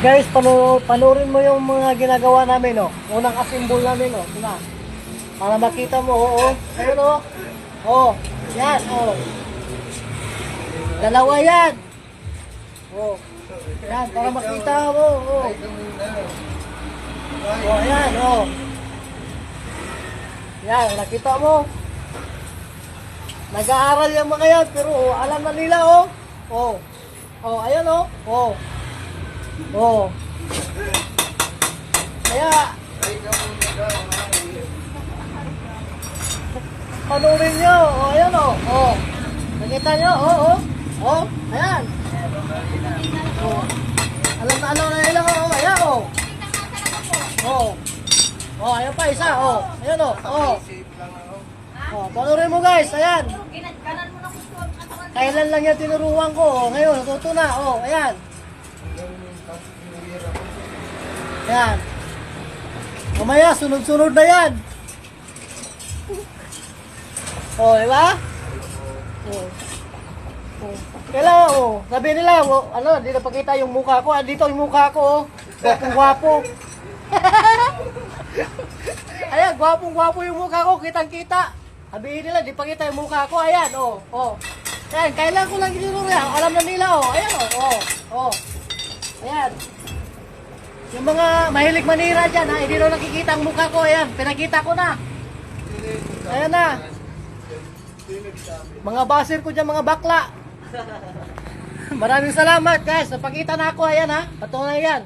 Guys, panoorin mo yung mga ginagawa namin, oh. Unang asimbol namin, oh. Sina. Para makita mo, oo. Ayun, oh. Oh, yan, oh. Dalawa yan. Oh. Yan, para makita mo, oh. Oh, yan, oh. Yan, nakita mo. Nag-aaral yung mga yan, pero oh, alam na nila, oh. Oh. Oh, ayan, oh. Oh. Oh. Kaya, panoorin nyo. Oh, ayan, oh. Oh. Nakita nyo, oh, oh. Oh, ayan. Oh. Alam na nila, oh. Ayan, oh. Oh. Oh, ayan pa, isa, oh. Ayan, oh. Oh. Oh, panoorin mo, guys. Ayan. Kailan lang yan tinuruan ko. Oh, ngayon, natuto na. Oh, ayan. Ayan. Mamaya, sunod-sunod na yan. Oh, di ba? Oh. Oh. Kailan, oh. Sabi nila, oh, ano, di napakita yung mukha ko. Dito yung mukha ko, oh. Gwapong-gwapo. Ayan, gwapong-gwapo yung mukha ko. Kitang-kita. Sabihin nila, di pakita yung mukha ko. Ayan, oh. Oh. Ayan, kailan ko lang ginuro yan. Alam na nila, oh. Ayan, oh. Oh. Oh. Ayan. Yung mga mahilig manira dyan, ha. Hindi na nakikita ang mukha ko. Ayan, pinakita ko na. Ayan na. Mga basir ko dyan, mga bakla. Maraming salamat, guys. Napakita na ako. Ayan, ha. Patunay yan.